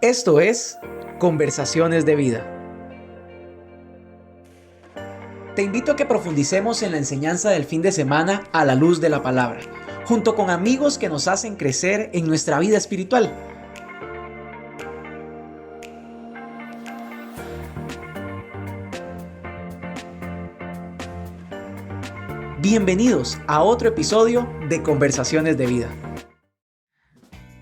Esto es Conversaciones de Vida. Te invito a que profundicemos en la enseñanza del fin de semana a la luz de la palabra, junto con amigos que nos hacen crecer en nuestra vida espiritual. Bienvenidos a otro episodio de Conversaciones de Vida.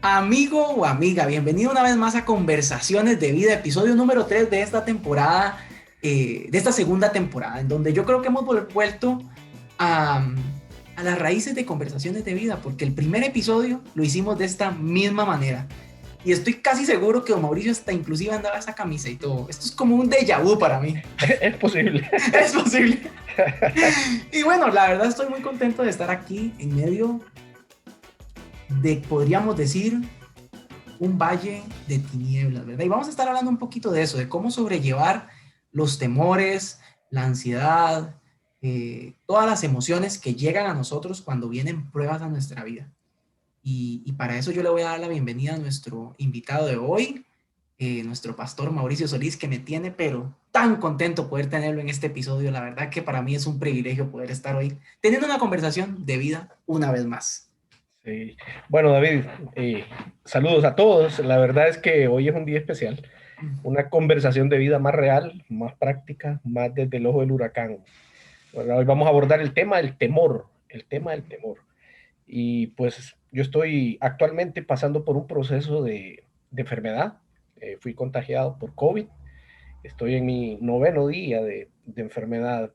Amigo o amiga, bienvenido una vez más a Conversaciones de Vida, episodio número 3 de esta temporada, de esta segunda temporada, en donde yo creo que hemos vuelto a, a las raíces de Conversaciones de Vida, porque el primer episodio lo hicimos de esta misma manera. Y estoy casi seguro que don Mauricio hasta inclusive andaba esa camisa y todo. Esto es como un déjà vu para mí. Es posible. Es posible. Y bueno, la verdad estoy muy contento de estar aquí en medio de, podríamos decir, un valle de tinieblas, ¿verdad? Y vamos a estar hablando un poquito de eso, de cómo sobrellevar los temores, la ansiedad, todas las emociones que llegan a nosotros cuando vienen pruebas a nuestra vida. Y para eso yo le voy a dar la bienvenida a nuestro invitado de hoy, nuestro pastor Mauricio Solís, que me tiene pero tan contento poder tenerlo en este episodio. La verdad que para mí es un privilegio poder estar hoy teniendo una conversación de vida una vez más. Sí. Bueno, David, saludos a todos. La verdad es que hoy es un día especial, una conversación de vida más real, más práctica, más desde el ojo del huracán. Bueno, hoy vamos a abordar el tema del temor, el tema del temor. Y pues yo estoy actualmente pasando por un proceso de enfermedad. Fui contagiado por COVID. Estoy en mi noveno día de enfermedad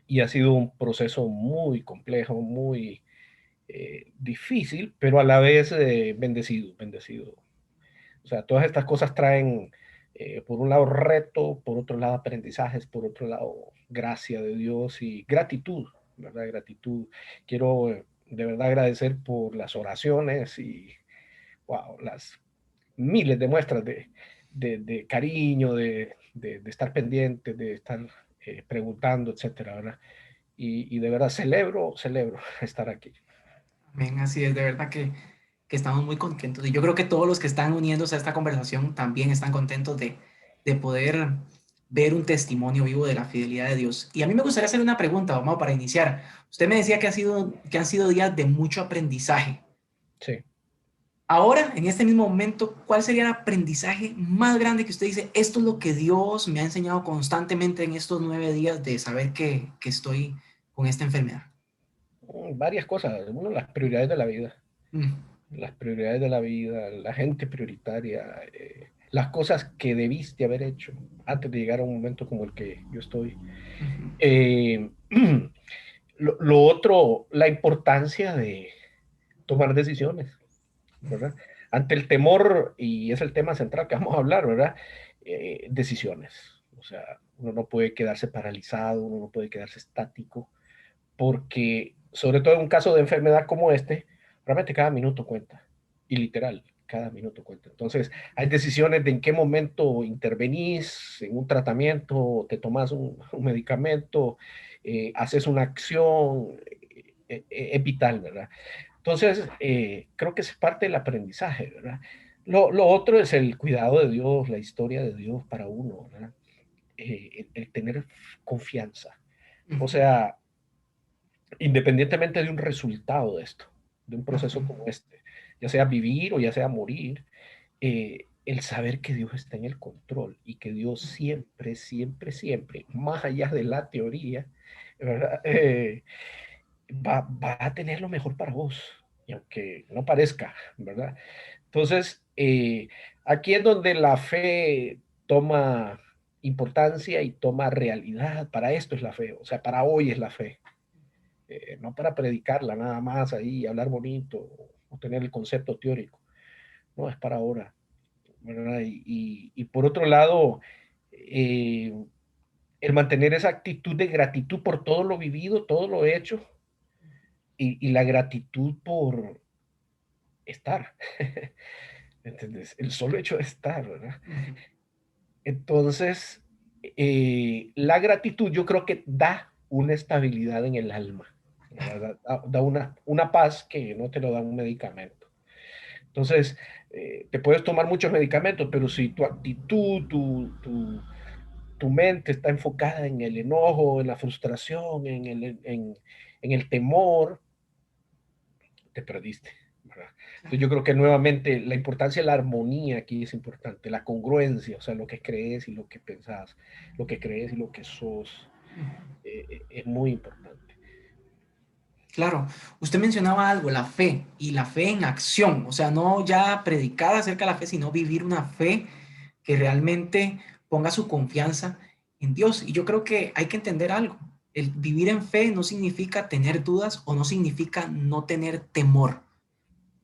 y ha sido un proceso muy complejo, muy difícil, pero a la vez bendecido, bendecido. O sea, todas estas cosas traen, por un lado, reto, por otro lado, aprendizajes, por otro lado, gracia de Dios y gratitud, ¿verdad? Gratitud. Quiero de verdad agradecer por las oraciones y, wow, las miles de muestras de cariño, de estar pendiente, de estar preguntando, etcétera, ¿verdad? Y de verdad celebro estar aquí. Amén, así es, de verdad que estamos muy contentos. Y yo creo que todos los que están uniéndose a esta conversación también están contentos de poder ver un testimonio vivo de la fidelidad de Dios. Y a mí me gustaría hacer una pregunta, vamos, para iniciar. Usted me decía que han sido días de mucho aprendizaje. Sí. Ahora, en este mismo momento, ¿cuál sería el aprendizaje más grande que usted dice? Esto es lo que Dios me ha enseñado constantemente en estos 9 días de saber que estoy con esta enfermedad. Varias cosas. Uno, las prioridades de la vida. Mm, Las prioridades de la vida, la gente prioritaria, las cosas que debiste haber hecho antes de llegar a un momento como el que yo estoy. ujú. Eh, lo otro, la importancia de tomar decisiones, ¿verdad? Ante el temor, y es el tema central que vamos a hablar, ¿verdad? Decisiones. O sea, uno no puede quedarse paralizado, uno no puede quedarse estático, porque sobre todo en un caso de enfermedad como este, realmente cada minuto cuenta, y literal, cada minuto cuenta. Entonces, hay decisiones de en qué momento intervenís en un tratamiento, te tomas un medicamento, haces una acción, es vital, ¿verdad? Entonces, creo que es parte del aprendizaje, ¿verdad? Lo otro es el cuidado de Dios, la historia de Dios para uno, ¿verdad? El tener confianza. O sea, independientemente de un resultado de esto, de un Ujú. proceso como este, ya sea vivir o ya sea morir, el saber que Dios está en el control y que Dios siempre, siempre, siempre, más allá de la teoría, ¿verdad? Va a tener lo mejor para vos, y aunque no parezca, ¿verdad? Entonces, aquí es donde la fe toma importancia y toma realidad. Para esto es la fe, o sea, para hoy es la fe, no para predicarla nada más ahí, hablar bonito o tener el concepto teórico, no, es para ahora, ¿verdad? Y por otro lado, eh, el mantener esa actitud de gratitud por todo lo vivido, todo lo hecho, y la gratitud por estar, ¿entendés? El solo hecho de estar, ¿verdad? Ujú. Entonces, la gratitud yo creo que da una estabilidad en el alma, ¿verdad? Da una paz que no te lo da un medicamento. Entonces, te puedes tomar muchos medicamentos, pero si tu actitud, tu mente está enfocada en el enojo, en la frustración, en el temor, te perdiste, ¿verdad? Entonces yo creo que nuevamente la importancia de la armonía aquí es importante, la congruencia, o sea, lo que crees y lo que pensás, lo que crees y lo que sos, es muy importante. Claro, usted mencionaba algo, la fe y la fe en acción, o sea, no ya predicar acerca de la fe, sino vivir una fe que realmente ponga su confianza en Dios. Y yo creo que hay que entender algo, el vivir en fe no significa tener dudas o no significa no tener temor,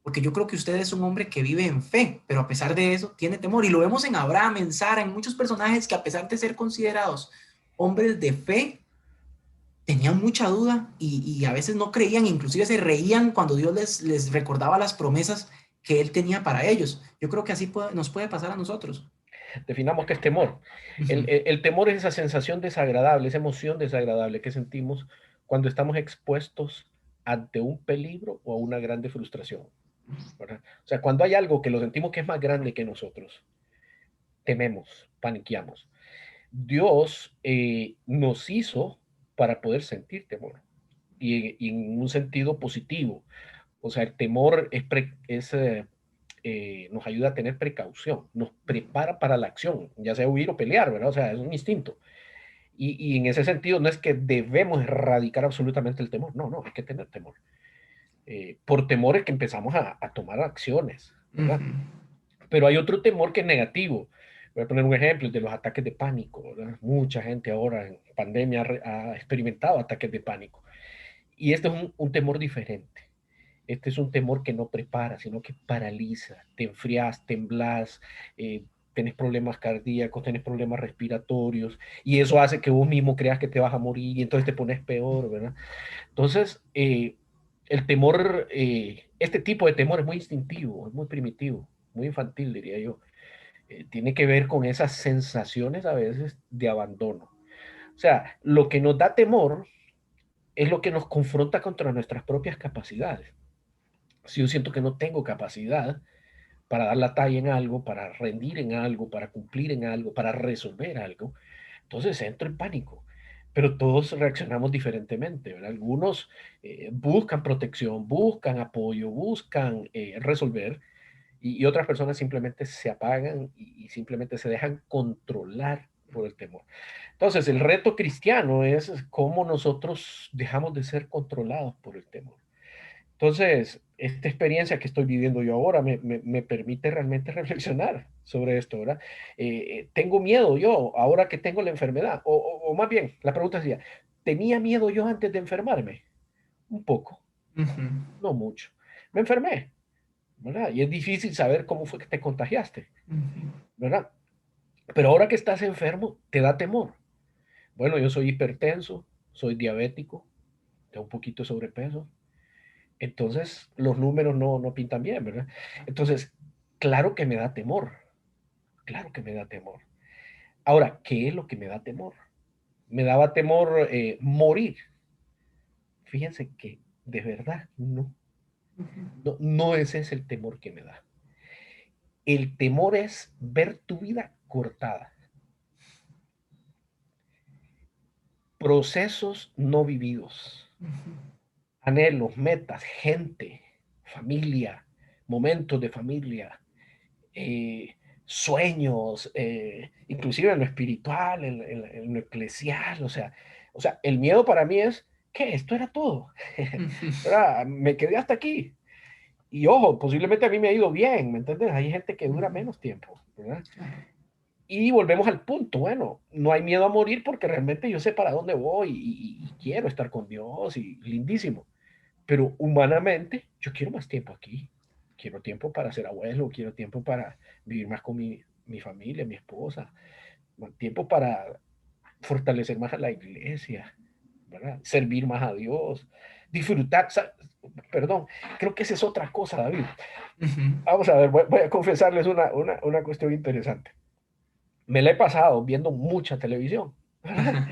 porque yo creo que usted es un hombre que vive en fe, pero a pesar de eso tiene temor. Y lo vemos en Abraham, en Sara, en muchos personajes que a pesar de ser considerados hombres de fe, tenían mucha duda y a veces no creían, inclusive se reían cuando Dios les recordaba las promesas que Él tenía para ellos. Yo creo que así nos puede pasar a nosotros. Definamos qué es temor. Ujú. El temor es esa sensación desagradable, esa emoción desagradable que sentimos cuando estamos expuestos ante un peligro o a una grande frustración, ¿verdad? O sea, cuando hay algo que lo sentimos que es más grande que nosotros, tememos, paniqueamos. Dios nos hizo para poder sentir temor y en un sentido positivo. O sea, el temor nos ayuda a tener precaución, nos prepara para la acción, ya sea huir o pelear, ¿verdad? O sea, es un instinto. Y en ese sentido no es que debemos erradicar absolutamente el temor, no, no, hay que tener temor. Por temor es que empezamos a tomar acciones, ¿verdad? Ujú. Pero hay otro temor que es negativo. Voy a poner un ejemplo, el de los ataques de pánico, ¿verdad? Mucha gente ahora en pandemia ha experimentado ataques de pánico. Y este es un temor diferente. Este es un temor que no prepara, sino que paraliza. Te enfrías, temblás, tenés problemas cardíacos, tenés problemas respiratorios, y eso hace que vos mismo creas que te vas a morir y entonces te pones peor, ¿verdad? Entonces, el temor, este tipo de temor es muy instintivo, es muy primitivo, muy infantil, diría yo. Tiene que ver con esas sensaciones a veces de abandono. O sea, lo que nos da temor es lo que nos confronta contra nuestras propias capacidades. Si yo siento que no tengo capacidad para dar la talla en algo, para rendir en algo, para cumplir en algo, para resolver algo, entonces entro en pánico. Pero todos reaccionamos diferentemente, ¿verdad? Algunos buscan protección, buscan apoyo, buscan resolver, y otras personas simplemente se apagan y simplemente se dejan controlar por el temor. Entonces, el reto cristiano es cómo nosotros dejamos de ser controlados por el temor. Entonces, esta experiencia que estoy viviendo yo ahora me permite realmente reflexionar sobre esto, ¿verdad? Tengo miedo yo ahora que tengo la enfermedad, o más bien, la pregunta sería, ¿tenía miedo yo antes de enfermarme? Un poco, Ujú. no mucho. Me enfermé, ¿verdad? Y es difícil saber cómo fue que te contagiaste, Ujú. ¿verdad? Pero ahora que estás enfermo, te da temor. Bueno, yo soy hipertenso, soy diabético, tengo un poquito de sobrepeso. Entonces, los números no pintan bien, ¿verdad? Entonces, claro que me da temor, claro que me da temor. Ahora, ¿qué es lo que me da temor? Me daba temor morir. Fíjense que de verdad no ese es el temor que me da. El temor es ver tu vida cortada, procesos no vividos, Ujú. anhelos, metas, gente, familia, momentos de familia, sueños, inclusive en lo espiritual, en lo eclesial, o sea, el miedo para mí es que esto era todo, Ujú. ¿verdad? Me quedé hasta aquí. Y ojo, posiblemente a mí me ha ido bien, ¿me entiendes? Hay gente que dura Ujú. menos tiempo, ¿verdad? Claro. Y volvemos al punto, bueno, no hay miedo a morir porque realmente yo sé para dónde voy y quiero estar con Dios y lindísimo. Pero humanamente yo quiero más tiempo aquí. Quiero tiempo para ser abuelo, quiero tiempo para vivir más con mi familia, mi esposa, más tiempo para fortalecer más a la iglesia, ¿verdad? Servir más a Dios, disfrutar, perdón, creo que esa es otra cosa, David. Ujú. Vamos a ver, voy a confesarles una cuestión interesante. Me la he pasado viendo mucha televisión, ¿verdad? Ajá.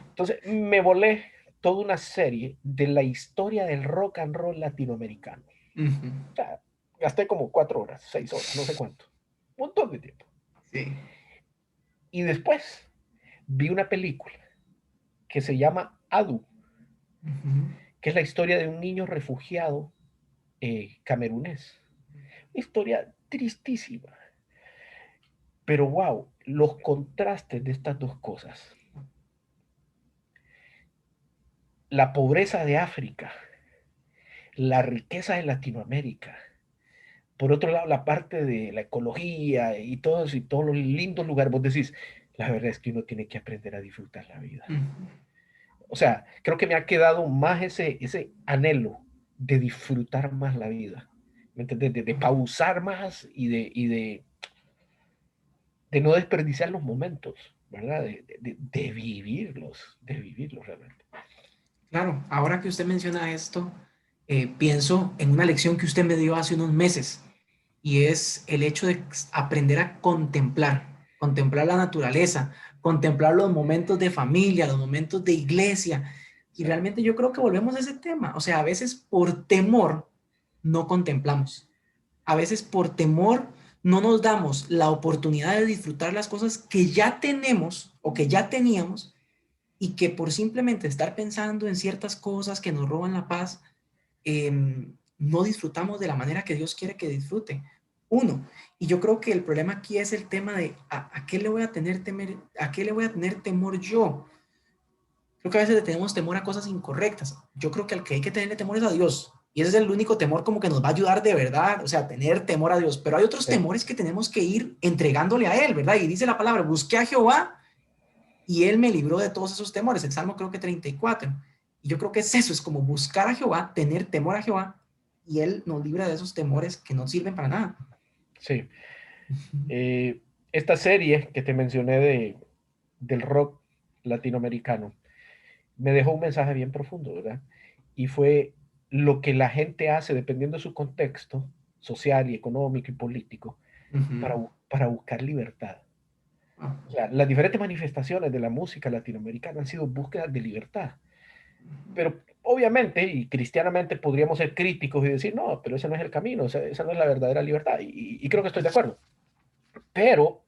Entonces me volé toda una serie de la historia del rock and roll latinoamericano. Ujú. O sea, Gasté como 4 horas, 6 horas, no sé cuánto. Un montón de tiempo. Sí. Y después vi una película que se llama Adu, Ujú. que es la historia de un niño refugiado camerunés. Una historia tristísima. Pero wow, los contrastes de estas dos cosas. La pobreza de África, la riqueza de Latinoamérica. Por otro lado, la parte de la ecología y todos los lindos lugares. Vos decís, la verdad es que uno tiene que aprender a disfrutar la vida. Ujú. O sea, creo que me ha quedado más ese anhelo de disfrutar más la vida. ¿Me entiendes? De pausar más de no desperdiciar los momentos, ¿verdad? De vivirlos realmente. Claro, ahora que usted menciona esto, pienso en una lección que usted me dio hace unos meses y es el hecho de aprender a contemplar la naturaleza, contemplar los momentos de familia, los momentos de iglesia. Y Sí, realmente yo creo que volvemos a ese tema. O sea, a veces por temor no contemplamos. A veces por temor no nos damos la oportunidad de disfrutar las cosas que ya tenemos o que ya teníamos y que por simplemente estar pensando en ciertas cosas que nos roban la paz, no disfrutamos de la manera que Dios quiere que disfrute. Uno, y yo creo que el problema aquí es el tema de a qué le voy a tener a qué le voy a tener temor yo. Creo que a veces le tenemos temor a cosas incorrectas. Yo creo que al que hay que tenerle temor es a Dios. Y ese es el único temor como que nos va a ayudar de verdad, o sea, tener temor a Dios. Pero hay otros sí, temores que tenemos que ir entregándole a Él, ¿verdad? Y dice la palabra, busqué a Jehová y Él me libró de todos esos temores. El Salmo creo que 34. Y yo creo que es eso, es como buscar a Jehová, tener temor a Jehová, y Él nos libra de esos temores que no sirven para nada. sí. Eh, Esta serie que te mencioné del rock latinoamericano me dejó un mensaje bien profundo, ¿verdad? Y fue lo que la gente hace dependiendo de su contexto social y económico y político para buscar libertad. O sea, las diferentes manifestaciones de la música latinoamericana han sido búsquedas de libertad. Pero obviamente y cristianamente podríamos ser críticos y decir, no, pero ese no es el camino, o sea, esa no es la verdadera libertad. Y creo que estoy de acuerdo. Pero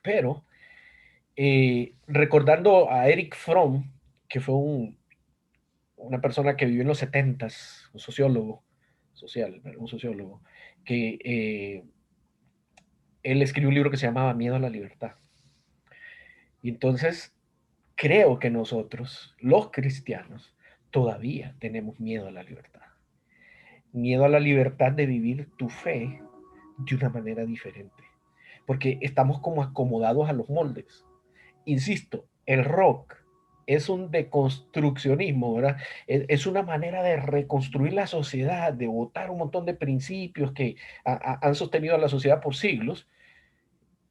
recordando a Eric Fromm, que fue una persona que vivió en los 70s, un sociólogo social, un sociólogo, que él escribió un libro que se llamaba Miedo a la libertad. Y entonces creo que nosotros, los cristianos, todavía tenemos miedo a la libertad. Miedo a la libertad de vivir tu fe de una manera diferente. Porque estamos como acomodados a los moldes. Insisto, el rock es un deconstruccionismo, ¿verdad? Es una manera de reconstruir la sociedad, de botar un montón de principios que han sostenido a la sociedad por siglos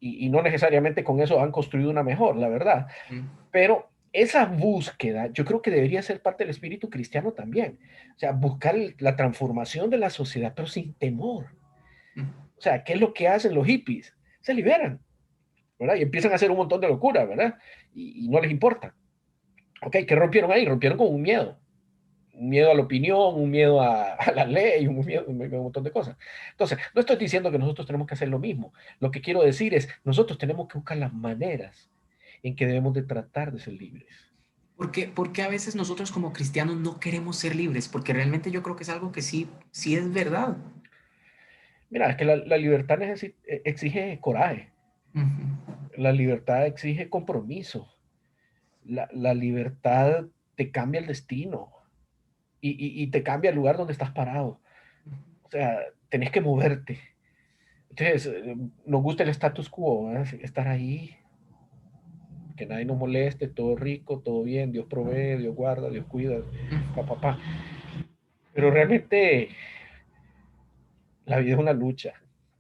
y no necesariamente con eso han construido una mejor, la verdad. Pero esa búsqueda yo creo que debería ser parte del espíritu cristiano también. O sea, buscar la transformación de la sociedad, pero sin temor. O sea, ¿qué es lo que hacen los hippies? Se liberan, ¿verdad? Y empiezan a hacer un montón de locura, ¿verdad? Y no les importa. Ok, ¿qué rompieron ahí? Rompieron con un miedo. Un miedo a la opinión, un miedo a la ley, un montón de cosas. Entonces, no estoy diciendo que nosotros tenemos que hacer lo mismo. Lo que quiero decir es, nosotros tenemos que buscar las maneras en que debemos de tratar de ser libres. Porque a veces nosotros como cristianos no queremos ser libres, porque realmente yo creo que es algo que sí, sí es verdad. Mira, es que la libertad exige coraje, Ujú, la libertad exige compromiso, la libertad te cambia el destino y te cambia el lugar donde estás parado. O sea, tenés que moverte. Entonces, nos gusta el status quo, ¿verdad? Estar ahí, que nadie nos moleste, todo rico, todo bien, Dios provee, Dios guarda, Dios cuida, ujú, pa. Pero realmente la vida es una lucha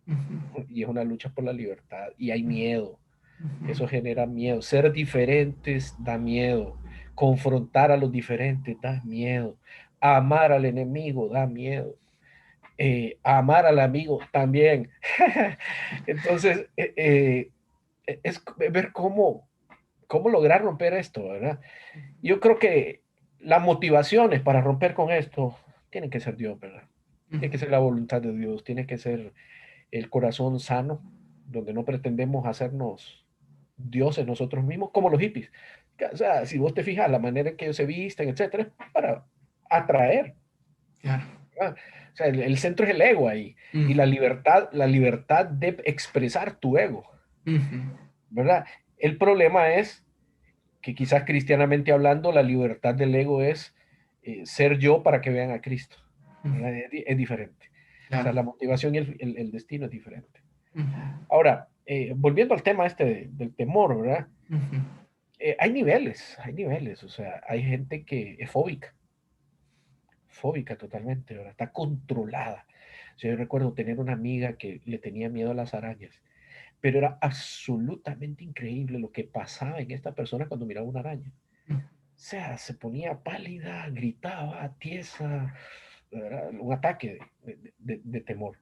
ujú, y es una lucha por la libertad y hay miedo. ujú, Eso genera miedo. Ser diferentes da miedo. Confrontar a los diferentes da miedo. Amar al enemigo da miedo. Amar al amigo también. Entonces, es ver cómo lograr romper esto, ¿verdad? Yo creo que las motivaciones para romper con esto tienen que ser Dios, ¿verdad? ujú, Tiene que ser la voluntad de Dios, tiene que ser, el corazón sano, donde no pretendemos hacernos dioses nosotros mismos, como los hippies. O sea, si vos te fijas, la manera en que ellos se visten, etcétera, es para atraer. Claro. ¿Verdad? O sea, el centro es el ego ahí, y Ujú, la libertad de expresar tu ego, ujú, ¿verdad? El problema es que quizás cristianamente hablando, la libertad del ego es ser yo para que vean a Cristo. ujú. ¿Verdad? Es diferente. O sea, Claro. la motivación y el destino es diferente. Ujú, Ahora, volviendo al tema este del temor, ¿verdad? ujú, Hay niveles, o sea, hay gente que es fóbica totalmente, ¿verdad? Está controlada. O sea, yo recuerdo tener una amiga que le tenía miedo a las arañas, pero era absolutamente increíble lo que pasaba en esta persona cuando miraba una araña. ujú. O sea, se ponía pálida, gritaba, tiesa, ¿verdad? Un ataque de temor.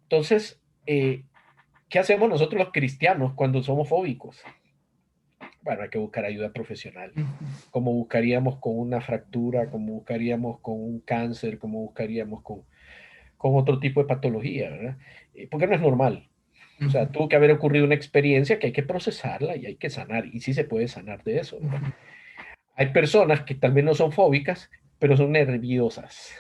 Entonces, ¿qué hacemos nosotros los cristianos cuando somos fóbicos? Bueno, hay que buscar ayuda profesional. Como buscaríamos con una fractura, como buscaríamos con un cáncer, como buscaríamos con otro tipo de patología, ¿verdad? Porque no es normal. O Ujú, sea, tuvo que haber ocurrido una experiencia que hay que procesarla y hay que sanar. Y sí se puede sanar de eso, ¿verdad? ujú, Hay personas que tal vez no son fóbicas, pero son nerviosas.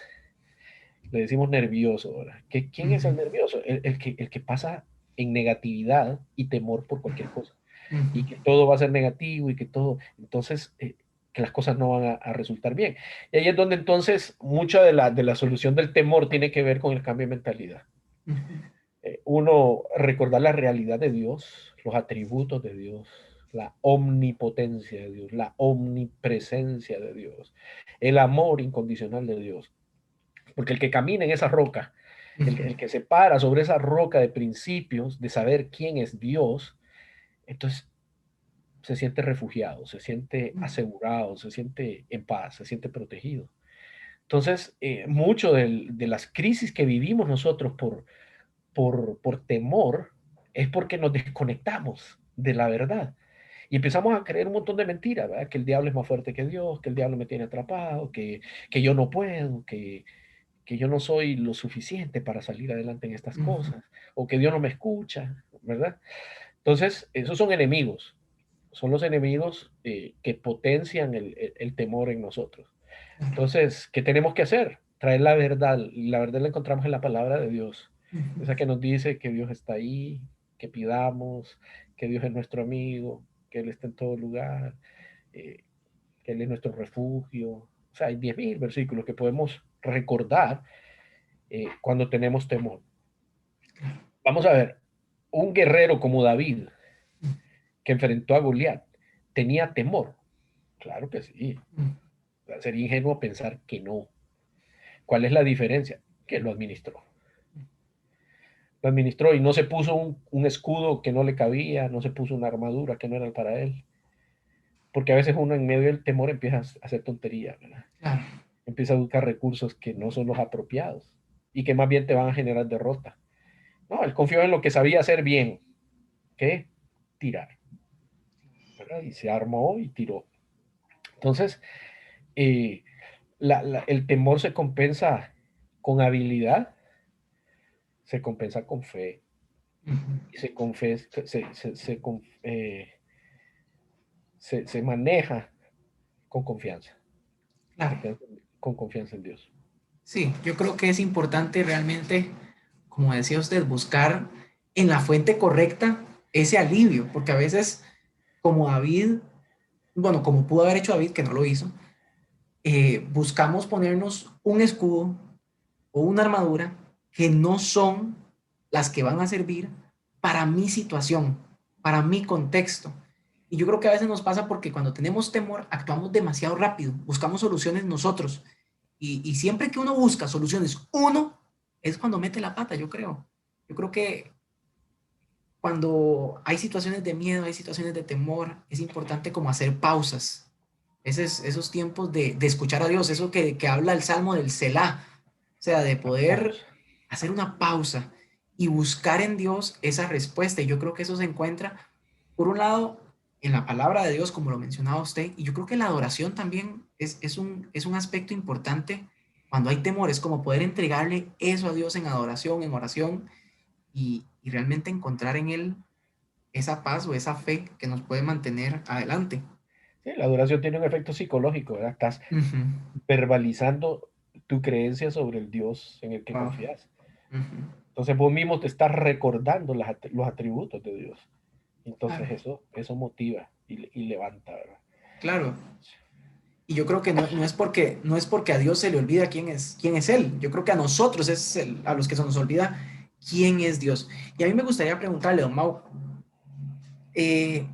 Le decimos nervioso, ¿verdad? ¿Quién es ujú, el nervioso? El que pasa en negatividad y temor por cualquier cosa. ujú, Y que todo va a ser negativo y que todo, entonces, que las cosas no van a resultar bien. Y ahí es donde entonces mucha de la solución del temor tiene que ver con el cambio de mentalidad. ujú, Uno, recordar la realidad de Dios, los atributos de Dios, la omnipotencia de Dios, la omnipresencia de Dios, el amor incondicional de Dios. Porque el que camina en esa roca, ujú, el que se para sobre esa roca de principios, de saber quién es Dios, entonces se siente refugiado, se siente asegurado, se siente en paz, se siente protegido. Entonces, mucho de las crisis que vivimos nosotros por temor es porque nos desconectamos de la verdad y empezamos a creer un montón de mentiras, ¿verdad? Que el diablo es más fuerte que Dios, que el diablo me tiene atrapado, que yo no puedo, que yo no soy lo suficiente para salir adelante en estas ujú. cosas, o que Dios no me escucha, ¿verdad? Entonces, esos son los enemigos que potencian el temor en nosotros. Entonces, ¿qué tenemos que hacer? Traer la verdad. Y la verdad la encontramos en la palabra de Dios. Ujú, Esa que nos dice que Dios está ahí, que pidamos, que Dios es nuestro amigo, que Él está en todo lugar, eh, que Él es nuestro refugio. O sea, hay 10.000 versículos que podemos recordar cuando tenemos temor. Vamos a ver, un guerrero como David, que enfrentó a Goliat, tenía temor. Claro que sí. ujú, Sería ingenuo pensar que no. ¿Cuál es la diferencia? Que lo administró. Lo administró y no se puso un escudo que no le cabía, no se puso una armadura que no era para él. Porque a veces uno en medio del temor empieza a hacer tonterías, ¿verdad? claro. Empieza a buscar recursos que no son los apropiados y que más bien te van a generar derrota. No, él confió en lo que sabía hacer bien, que tirar, ¿verdad? Y se armó y tiró. Entonces, eh, el temor se compensa con habilidad, se compensa con fe Ujú, y se maneja con confianza, claro. con confianza en Dios. Sí, yo creo que es importante realmente, como decía usted, buscar en la fuente correcta ese alivio, porque a veces, como David, bueno, como pudo haber hecho David, que no lo hizo, buscamos ponernos un escudo o una armadura que no son las que van a servir para mi situación, para mi contexto. Y yo creo que a veces nos pasa porque cuando tenemos temor actuamos demasiado rápido, buscamos soluciones nosotros. Y siempre que uno busca soluciones, uno es cuando mete la pata, yo creo. Yo creo que cuando hay situaciones de miedo, hay situaciones de temor, es importante como hacer pausas. Esos tiempos de escuchar a Dios, eso que habla el Salmo del Selah, o sea, de poder Pausa. hacer una pausa y buscar en Dios esa respuesta. Y yo creo que eso se encuentra, por un lado, en la palabra de Dios, como lo mencionaba usted, y yo creo que la adoración también es un aspecto importante cuando hay temores, como poder entregarle eso a Dios en adoración, en oración, y realmente encontrar en Él esa paz o esa fe que nos puede mantener adelante. Sí, la adoración tiene un efecto psicológico, ¿verdad? Estás Ujú. verbalizando tu creencia sobre el Dios en el que Wow. confías. Ujú. Entonces vos mismo te estás recordando los atributos de Dios. Entonces Claro, eso motiva y levanta, ¿verdad? claro. Y yo creo que no es porque a Dios se le olvida quién es Él. Yo creo que a nosotros a los que se nos olvida quién es Dios. Y a mí me gustaría preguntarle, don Mau, eh,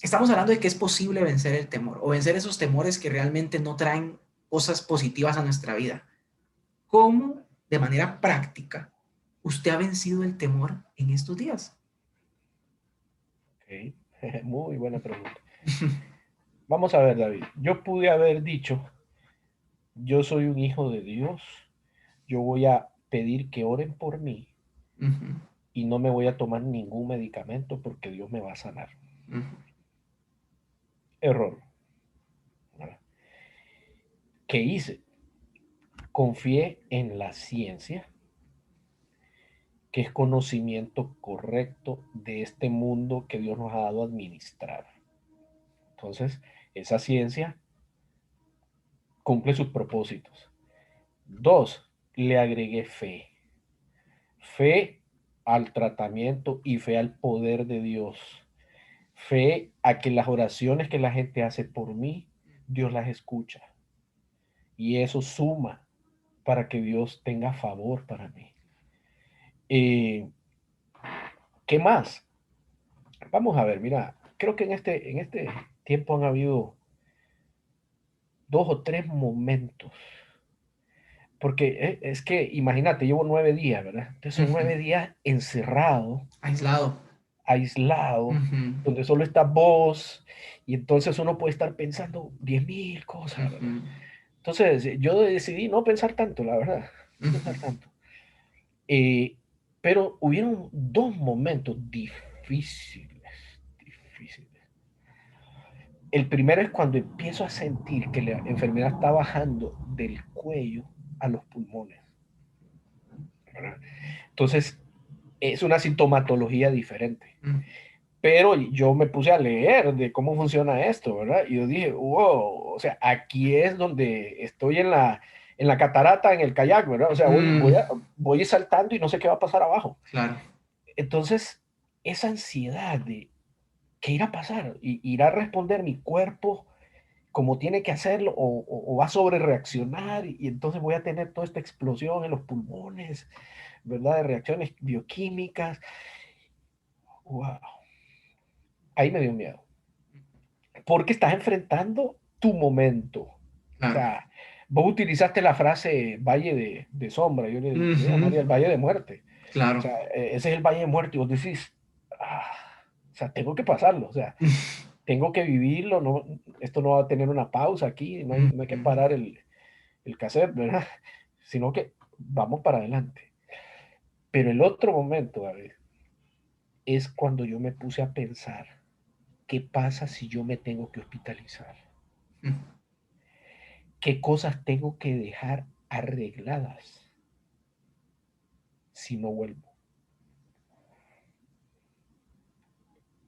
estamos hablando de que es posible vencer el temor o vencer esos temores que realmente no traen cosas positivas a nuestra vida. ¿Cómo, de manera práctica, usted ha vencido el temor en estos días? Ok. Muy buena pregunta. Vamos a ver, David. Yo pude haber dicho, yo soy un hijo de Dios, yo voy a pedir que oren por mí Ujú, y no me voy a tomar ningún medicamento porque Dios me va a sanar. ujú, Error, ¿verdad? ¿Qué hice? Confié en la ciencia, que es conocimiento correcto de este mundo que Dios nos ha dado a administrar. Entonces, esa ciencia cumple sus propósitos. Dos, le agregué fe. Fe al tratamiento y fe al poder de Dios. Fe a que las oraciones que la gente hace por mí, Dios las escucha. Y eso suma para que Dios tenga favor para mí. Eh, ¿Qué más? Vamos a ver, mira, creo que en este tiempo han habido dos o tres momentos. Porque es que, imagínate, llevo 9 días, ¿verdad? Entonces son ujú. 9 días encerrado, Aislado. aislado, Ujú, donde solo estás vos, y entonces uno puede estar pensando 10.000 cosas, ujú, ¿verdad? Entonces yo decidí no pensar tanto, la verdad, no ujú. pensar tanto. Eh, pero hubieron dos momentos difíciles, difíciles. El primero es cuando empiezo a sentir que la enfermedad está bajando del cuello a los pulmones, ¿verdad? Entonces, es una sintomatología diferente. Mm, Pero yo me puse a leer de cómo funciona esto, ¿verdad? Y yo dije, wow, o sea, aquí es donde estoy en la catarata, en el kayak, ¿verdad? O sea, mm, voy saltando y no sé qué va a pasar abajo. claro. Entonces, esa ansiedad de qué irá a pasar, y irá a responder mi cuerpo como tiene que hacerlo o va a sobre reaccionar y entonces voy a tener toda esta explosión en los pulmones, ¿verdad? De reacciones bioquímicas. Wow. Ahí me dio miedo. Porque estás enfrentando tu momento. O Claro. sea, vos utilizaste la frase valle de sombra, yo le Ujú, llamaría el valle de muerte. O claro. sea, ese es el valle de muerte y vos decís, ah, o sea, tengo que pasarlo, o sea, tengo que vivirlo, no, esto no va a tener una pausa aquí, no hay que Ujú, parar el cassette, ¿verdad? Sino que vamos para adelante. Pero el otro momento, David, es cuando yo me puse a pensar, ¿qué pasa si yo me tengo que hospitalizar? ujú. ¿Qué cosas tengo que dejar arregladas si no vuelvo?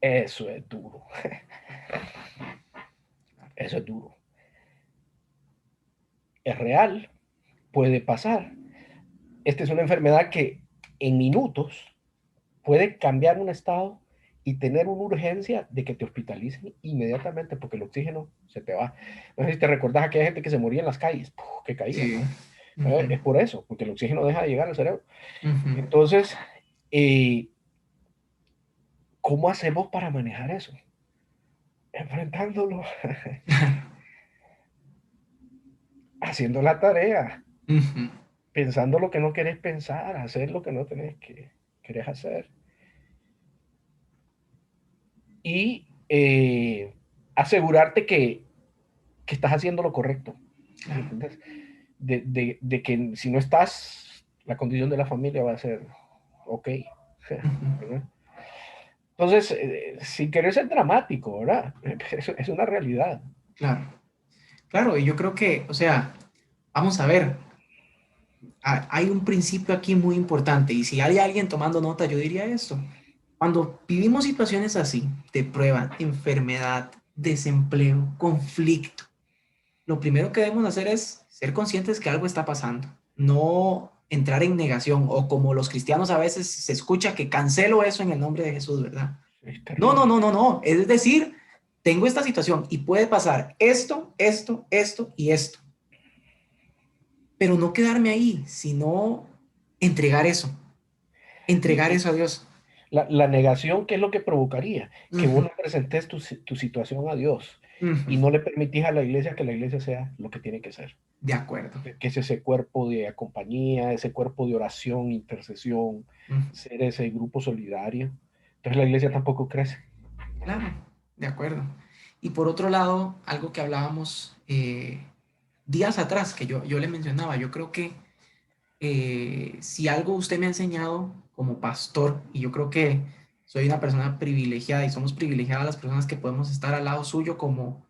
Eso es duro, eso es duro. Es real, puede pasar. Esta es una enfermedad que en minutos puede cambiar un estado y tener una urgencia de que te hospitalicen inmediatamente porque el oxígeno se te va. No sé si te recordás a aquella gente que se moría en las calles, que caían, Sí. ¿no? Ujú, Es por eso, porque el oxígeno deja de llegar al cerebro. ujú. Entonces, eh, ¿cómo hacemos para manejar eso? Enfrentándolo, haciendo la tarea, Ujú, pensando lo que no querés pensar, hacer lo que no querés hacer. Y asegurarte que estás haciendo lo correcto. ¿Me claro. entiendes? De que si no estás, la condición de la familia va a ser ok. Ujú, ¿Verdad? Entonces, sin querer ser dramático, ¿verdad? Es una realidad. claro. Claro, y yo creo que, o sea, vamos a ver. Hay un principio aquí muy importante y si hay alguien tomando nota, yo diría esto. Cuando vivimos situaciones así, de prueba, enfermedad, desempleo, conflicto, lo primero que debemos hacer es ser conscientes que algo está pasando, no entrar en negación o como los cristianos a veces se escucha que cancelo eso en el nombre de Jesús, ¿verdad? Es No, no, terrible. no, no, no. Es decir, tengo esta situación y puede pasar esto, esto, esto y esto, pero no quedarme ahí, sino entregar Y, entregar y eso a Dios. la negación, ¿qué es lo que provocaría? Que vos Ujú, le presentes tu situación a Dios ujú. y no le permitís a la iglesia que la iglesia sea lo que tiene que ser. De acuerdo. Que es ese cuerpo de compañía, ese cuerpo de oración, intercesión, Ujú. ser ese grupo solidario. Entonces la iglesia tampoco crece. Claro, de acuerdo. Y por otro lado, algo que hablábamos días atrás, que yo le mencionaba, yo creo que si algo usted me ha enseñado como pastor, y yo creo que soy una persona privilegiada y somos privilegiadas las personas que podemos estar al lado suyo como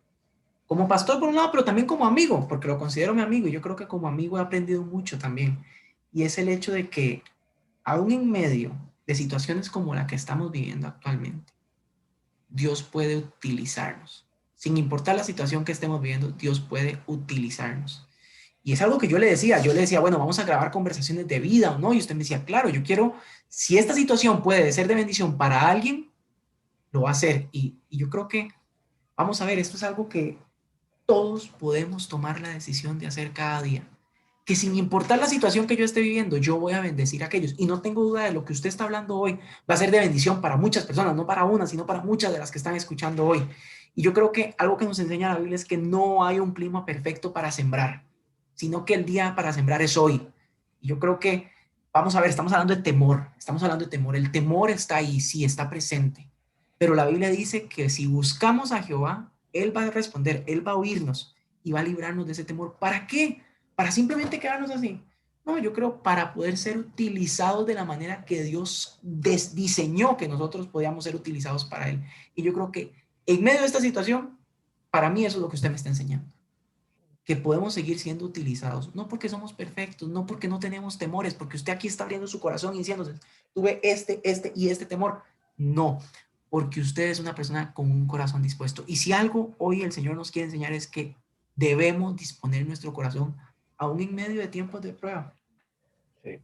pastor por un lado, pero también como amigo, porque lo considero mi amigo y yo creo que como amigo he aprendido mucho también. Y es el hecho de que aún en medio de situaciones como la que estamos viviendo actualmente, Dios puede utilizarnos. Sin importar la situación que estemos viviendo, Dios puede utilizarnos. Y es algo que yo le decía, bueno, vamos a grabar conversaciones de vida o no, y usted me decía, claro, yo quiero, si esta situación puede ser de bendición para alguien, lo va a hacer. Y yo creo que, vamos a ver, esto es algo que todos podemos tomar la decisión de hacer cada día. Que sin importar la situación que yo esté viviendo, yo voy a bendecir a aquellos. Y no tengo duda de lo que usted está hablando hoy va a ser de bendición para muchas personas, no para una, sino para muchas de las que están escuchando hoy. Y yo creo que algo que nos enseña la Biblia es que no hay un clima perfecto para sembrar, sino que el día para sembrar es hoy. Y yo creo que, vamos a ver, estamos hablando de temor, estamos hablando de temor. El temor está ahí, sí, está presente. Pero la Biblia dice que si buscamos a Jehová, Él va a responder, Él va a oírnos y va a librarnos de ese temor. ¿Para qué? Para simplemente quedarnos así. No, yo creo para poder ser utilizados de la manera que Dios diseñó que nosotros podíamos ser utilizados para Él. Y yo creo que en medio de esta situación, para mí eso es lo que usted me está enseñando. Que podemos seguir siendo utilizados, no porque somos perfectos, no porque no tenemos temores, porque usted aquí está abriendo su corazón y diciéndose, tuve este y este temor. No, porque usted es una persona con un corazón dispuesto. Y si algo hoy el Señor nos quiere enseñar es que debemos disponer nuestro corazón aún en medio de tiempos de prueba. Sí.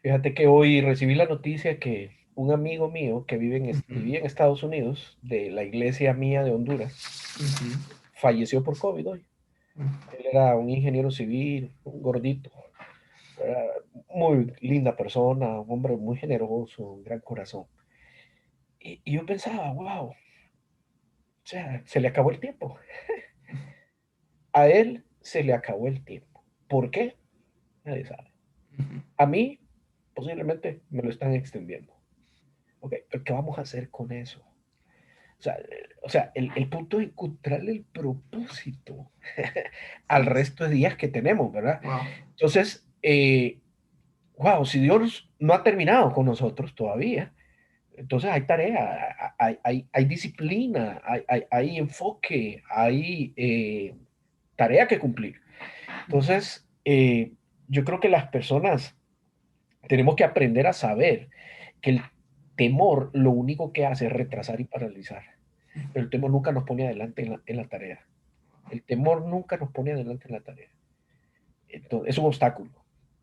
Fíjate que hoy recibí la noticia que un amigo mío que Uh -huh, vivía en Estados Unidos, de la iglesia mía de Honduras, uh -huh, falleció por COVID hoy. uh -huh. Él era un ingeniero civil, un gordito, era muy linda persona, un hombre muy generoso, un gran corazón. Y yo pensaba, wow, o sea, se le acabó el tiempo. A él se le acabó el tiempo. ¿Por qué? Nadie sabe. A mí, posiblemente, me lo están extendiendo. Ok, pero ¿qué vamos a hacer con eso? O sea, el punto es encontrarle el propósito al Sí, resto de días que tenemos, ¿verdad? wow. Entonces, wow, si Dios no ha terminado con nosotros todavía, entonces hay tarea, hay disciplina, hay enfoque, hay tarea que cumplir. Entonces, yo creo que las personas tenemos que aprender a saber que el temor lo único que hace es retrasar y paralizar. Pero el temor nunca nos pone adelante en la tarea. El temor nunca nos pone adelante en la tarea. Entonces, es un obstáculo,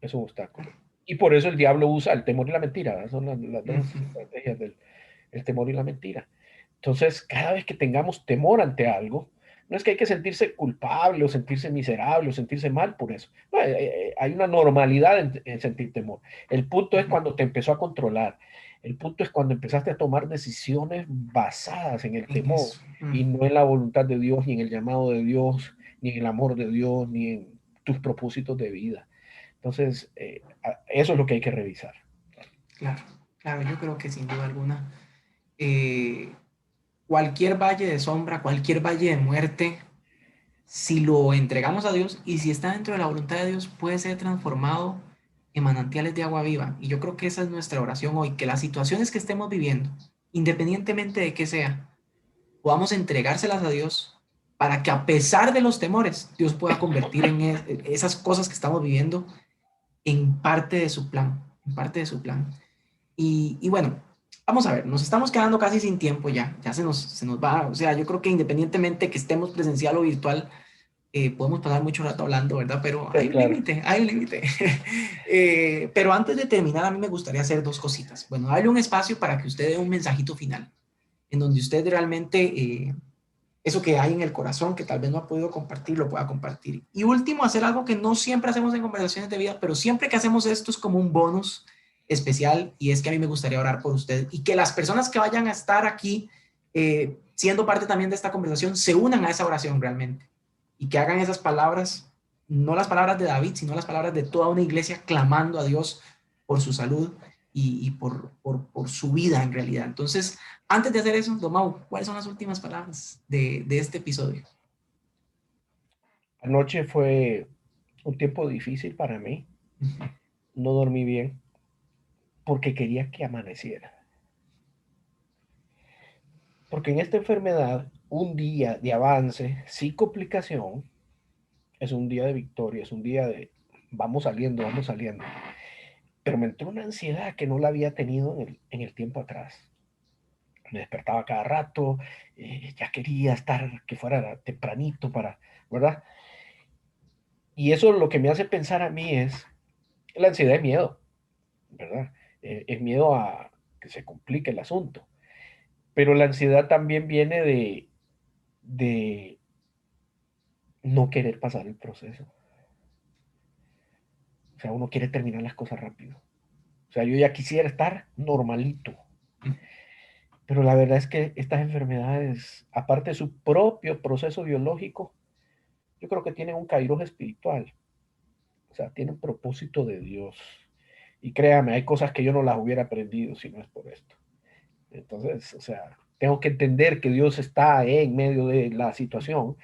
es un obstáculo. Y por eso el diablo usa el temor y la mentira, ¿verdad? Son las dos estrategias del el temor y la mentira. Entonces, cada vez que tengamos temor ante algo, no es que hay que sentirse culpable o sentirse miserable o sentirse mal por eso. No, hay una normalidad en sentir temor. El punto es cuando te empezó a controlar. El punto es cuando empezaste a tomar decisiones basadas en el En temor eso. y no en la voluntad de Dios, ni en el llamado de Dios, ni en el amor de Dios, ni en tus propósitos de vida. Entonces, eso es lo que hay que revisar. Claro, claro, yo creo que sin duda alguna, eh, cualquier valle de sombra, cualquier valle de muerte, si lo entregamos a Dios y si está dentro de la voluntad de Dios, puede ser transformado en manantiales de agua viva. Y yo creo que esa es nuestra oración hoy, que las situaciones que estemos viviendo, independientemente de qué sea, podamos entregárselas a Dios para que a pesar de los temores, Dios pueda convertir en esas cosas que estamos viviendo en parte de su plan, en parte de su plan. Y bueno, vamos a ver, nos estamos quedando casi sin tiempo ya se nos va, o sea, yo creo que independientemente que estemos presencial o virtual, podemos pasar mucho rato hablando, ¿verdad? Pero hay un Claro. límite, hay un límite. Pero antes de terminar, a mí me gustaría hacer dos cositas. Bueno, darle un espacio para que usted dé un mensajito final, en donde usted realmente, eso que hay en el corazón, que tal vez no ha podido compartir, lo pueda compartir. Y último, hacer algo que no siempre hacemos en conversaciones de vida, pero siempre que hacemos esto es como un bonus especial, y es que a mí me gustaría orar por usted y que las personas que vayan a estar aquí, siendo parte también de esta conversación, se unan a esa oración realmente y que hagan esas palabras, no las palabras de David, sino las palabras de toda una iglesia clamando a Dios por su salud y por su vida en realidad. Entonces, antes de hacer eso, Don Mau, ¿cuáles son las últimas palabras de este episodio? Anoche fue un tiempo difícil para mí. No dormí bien porque quería que amaneciera. Porque en esta enfermedad, un día de avance sin complicación es un día de victoria, es un día de vamos saliendo, vamos saliendo. Pero me entró una ansiedad que no la había tenido en el tiempo atrás. Me despertaba cada rato, ya quería estar, que fuera tempranito para, ¿verdad? Y eso lo que me hace pensar a mí es la ansiedad y miedo, ¿verdad? Es miedo a que se complique el asunto. Pero la ansiedad también viene de no querer pasar el proceso. O sea, uno quiere terminar las cosas rápido. O sea, yo ya quisiera estar normalito. Pero la verdad es que estas enfermedades, aparte de su propio proceso biológico, yo creo que tienen un kairos espiritual. O sea, tienen propósito de Dios. Y créame, hay cosas que yo no las hubiera aprendido si no es por esto. Entonces, o sea, tengo que entender que Dios está en medio de la situación,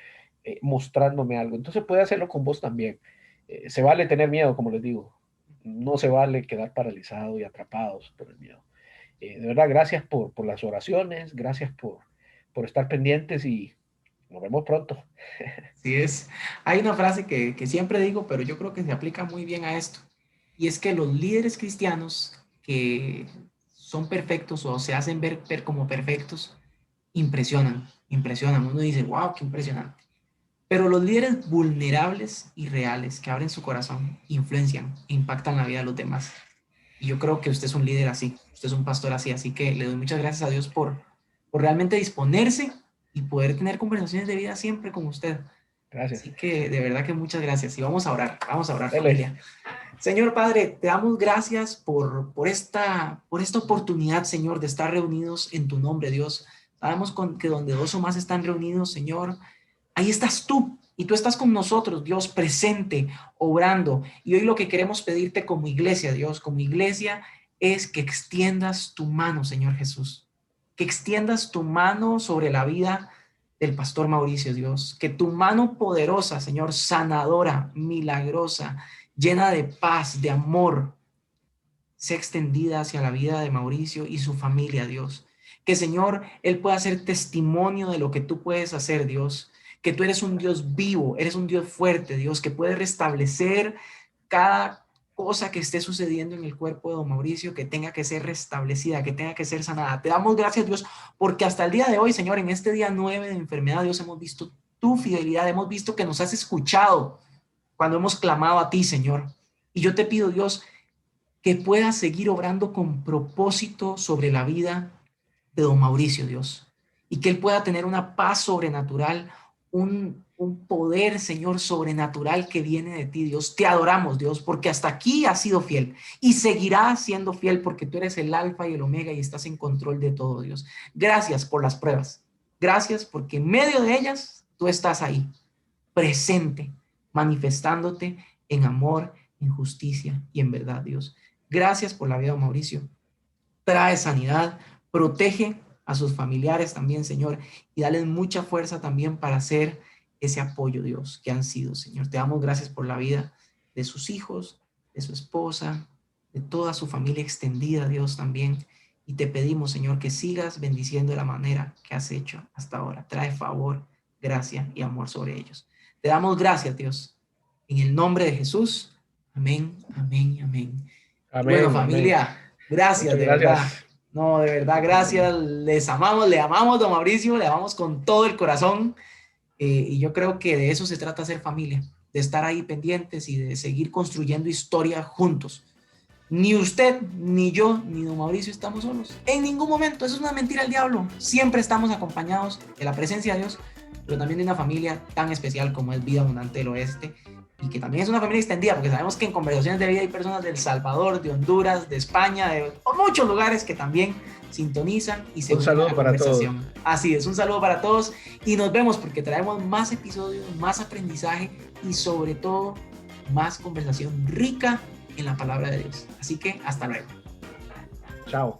mostrándome algo. Entonces puede hacerlo con vos también. Se vale tener miedo, como les digo. No se vale quedar paralizados y atrapados por el miedo. De verdad, gracias por las oraciones, gracias por estar pendientes y nos vemos pronto. Así es. Hay una frase que siempre digo, pero yo creo que se aplica muy bien a esto. Y es que los líderes cristianos que son perfectos o se hacen ver como perfectos, impresionan, impresionan. Uno dice, wow, qué impresionante. Pero los líderes vulnerables y reales que abren su corazón influencian, impactan la vida de los demás. Y yo creo que usted es un líder así, usted es un pastor así, así que le doy muchas gracias a Dios por realmente disponerse y poder tener conversaciones de vida siempre con usted. Gracias. Así que de verdad que muchas gracias y vamos a orar Dele. familia. Señor Padre, te damos gracias por esta oportunidad, Señor, de estar reunidos en tu nombre, Dios. Sabemos que donde dos o más están reunidos, Señor, ahí estás tú y tú estás con nosotros, Dios, presente, obrando. Y hoy lo que queremos pedirte como iglesia, Dios, como iglesia, es que extiendas tu mano, Señor Jesús. Que extiendas tu mano sobre la vida del pastor Mauricio, Dios. Que tu mano poderosa, Señor, sanadora, milagrosa, llena de paz, de amor, sea extendida hacia la vida de Mauricio y su familia, Dios. Que, Señor, él pueda ser testimonio de lo que tú puedes hacer, Dios. Que tú eres un Dios vivo, eres un Dios fuerte, Dios, que puede restablecer cada cosa que esté sucediendo en el cuerpo de don Mauricio, que tenga que ser restablecida, que tenga que ser sanada. Te damos gracias, Dios, porque hasta el día de hoy, Señor, en este día 9 de enfermedad, Dios, hemos visto tu fidelidad, hemos visto que nos has escuchado cuando hemos clamado a ti, Señor. Y yo te pido, Dios, que pueda seguir obrando con propósito sobre la vida de don Mauricio, Dios, y que él pueda tener una paz sobrenatural, un poder, Señor, sobrenatural que viene de ti, Dios. Te adoramos, Dios, porque hasta aquí has sido fiel y seguirás siendo fiel porque tú eres el alfa y el omega y estás en control de todo, Dios. Gracias por las pruebas. Gracias porque en medio de ellas tú estás ahí, presente, manifestándote en amor, en justicia y en verdad, Dios. Gracias por la vida de Mauricio. Trae sanidad, protege a sus familiares también, Señor, y dale mucha fuerza también para hacer ese apoyo, Dios, que han sido, Señor. Te damos gracias por la vida de sus hijos, de su esposa, de toda su familia extendida, Dios, también. Y te pedimos, Señor, que sigas bendiciendo de la manera que has hecho hasta ahora. Trae favor, gracia y amor sobre ellos. Te damos gracias, Dios. En el nombre de Jesús. Amén. Amén, amén, amén. Amén, Bueno, familia, amén. gracias, Muchas de gracias. verdad. No, de verdad, gracias. Les amamos, le amamos, don Mauricio, le amamos con todo el corazón. Y yo creo que de eso se trata ser familia, de estar ahí pendientes y de seguir construyendo historia juntos. Ni usted, ni yo, ni don Mauricio estamos solos. En ningún momento. Eso es una mentira del diablo. Siempre estamos acompañados de la presencia de Dios, pero también de una familia tan especial como es Vida Abundante del Oeste. Y que también es una familia extendida, porque sabemos que en Conversaciones de Vida hay personas de El Salvador, de Honduras, de España, de muchos lugares que también sintonizan y se Un unen a la saludo para todos. conversación. Así es, un saludo para todos y nos vemos porque traemos más episodios, más aprendizaje y sobre todo más conversación rica en la palabra de Dios. Así que hasta luego. Chao.